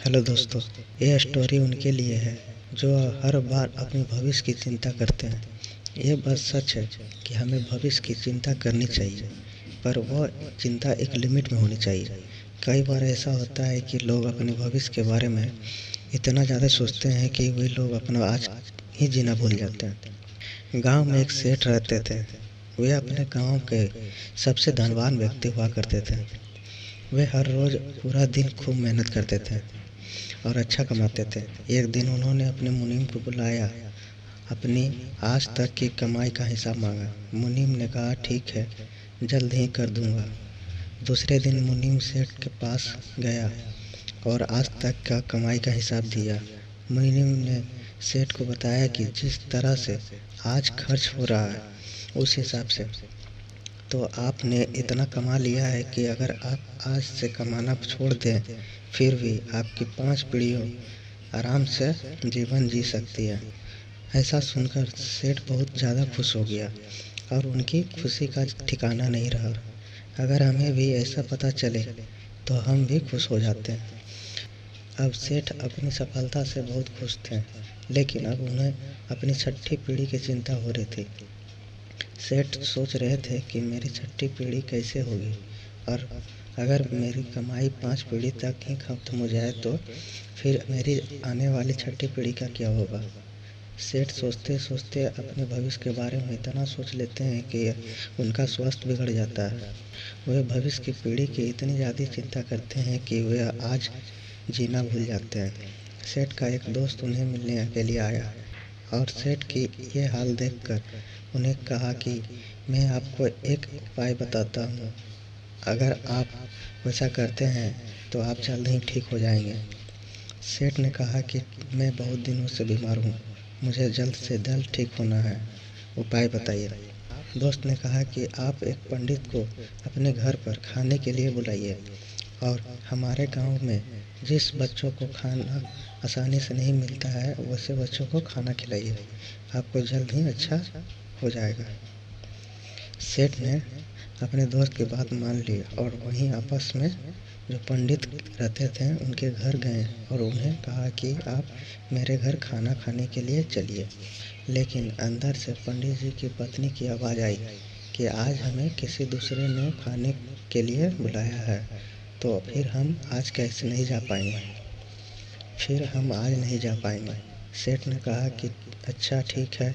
Hello दोस्तों, ये story उनके लिए है जो हर बार अपने भविष्य की चिंता करते हैं। ये बात सच है कि हमें भविष्य की चिंता करनी चाहिए, पर वह चिंता एक लिमिट में होनी चाहिए। कई बार ऐसा होता है कि लोग अपने भविष्य के बारे में इतना ज़्यादा सोचते हैं कि वे लोग अपना आज ही जीना भूल जाते हैं। गांव में एक सेठ रहते थे। वे अपने गांव के सबसे धनवान व्यक्ति हुआ करते थे। वे हर रोज़ पूरा दिन खूब मेहनत करते थे और अच्छा कमाते थे। एक दिन उन्होंने अपने मुनीम को बुलाया, अपनी आज तक की कमाई का हिसाब मांगा। मुनीम ने कहा, ठीक है, जल्द ही कर दूंगा। दूसरे दिन मुनीम सेठ के पास गया और आज तक का कमाई का हिसाब दिया। मुनीम ने सेठ को बताया कि जिस तरह से आज खर्च हो रहा है उस हिसाब से तो आपने इतना कमा लिया है कि अगर आप आज से कमाना छोड़ दें फिर भी आपकी 5 पीढ़ियों आराम से जीवन जी सकती है। ऐसा सुनकर सेठ बहुत ज़्यादा खुश हो गया और उनकी खुशी का ठिकाना नहीं रहा। अगर हमें भी ऐसा पता चले तो हम भी खुश हो जाते हैं। अब सेठ अपनी सफलता से बहुत खुश थे, लेकिन अब उन्हें अपनी छठी पीढ़ी की चिंता हो रही थी। सेठ सोच रहे थे कि मेरी छठी पीढ़ी कैसे होगी, और अगर मेरी कमाई 5 पीढ़ी तक ही खत्म हो जाए तो फिर मेरी आने वाली छठी पीढ़ी का क्या होगा। सेठ सोचते सोचते अपने भविष्य के बारे में इतना सोच लेते हैं कि उनका स्वास्थ्य बिगड़ जाता है। वे भविष्य की पीढ़ी की इतनी ज़्यादा चिंता करते हैं कि वे आज जीना भूल जाते हैं। सेठ का एक दोस्त उन्हें मिलने के लिए आया और सेठ की ये हाल देखकर उन्हें कहा कि मैं आपको एक उपाय बताता हूँ। अगर आप वैसा करते हैं तो आप जल्द ही ठीक हो जाएंगे। सेठ ने कहा कि मैं बहुत दिनों से बीमार हूँ, मुझे जल्द से जल्द ठीक होना है, उपाय बताइए। दोस्त ने कहा कि आप एक पंडित को अपने घर पर खाने के लिए बुलाइए और हमारे गांव में जिस बच्चों को खाना आसानी से नहीं मिलता है वैसे बच्चों को खाना खिलाइए, आपको जल्द ही अच्छा हो जाएगा। सेठ ने अपने दोस्त की बात मान ली और वहीं आपस में जो पंडित रहते थे उनके घर गए और उन्हें कहा कि आप मेरे घर खाना खाने के लिए चलिए। लेकिन अंदर से पंडित जी की पत्नी की आवाज़ आई कि आज हमें किसी दूसरे ने खाने के लिए बुलाया है, तो फिर हम आज कैसे नहीं जा पाएंगे, फिर हम आज नहीं जा पाएंगे। सेठ ने कहा कि अच्छा ठीक है,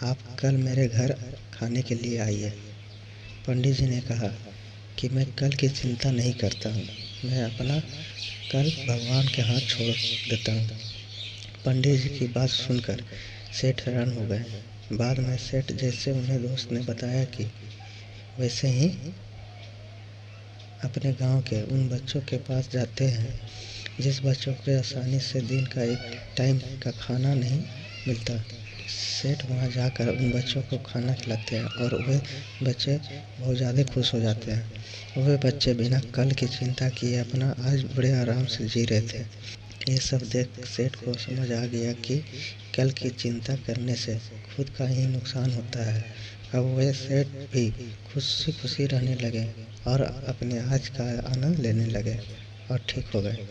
आप कल मेरे घर खाने के लिए आइए। पंडित जी ने कहा कि मैं कल की चिंता नहीं करता हूँ, मैं अपना कल भगवान के हाथ छोड़ देता हूँ। पंडित जी की बात सुनकर सेठ हैरान हो गए। बाद में सेठ जैसे उन्हें दोस्त ने बताया कि वैसे ही अपने गांव के उन बच्चों के पास जाते हैं जिस बच्चों को आसानी से दिन का एक टाइम का खाना नहीं मिलता। सेठ वहां जाकर उन बच्चों को खाना खिलाते हैं और वे बच्चे बहुत ज़्यादा खुश हो जाते हैं। वे बच्चे बिना कल की चिंता किए अपना आज बड़े आराम से जी रहे थे। ये सब देख सेठ को समझ आ गया कि कल की चिंता करने से खुद का ही नुकसान होता है। अब वे सेठ भी खुशी खुशी रहने लगे और अपने आज का आनंद लेने लगे और ठीक हो गए।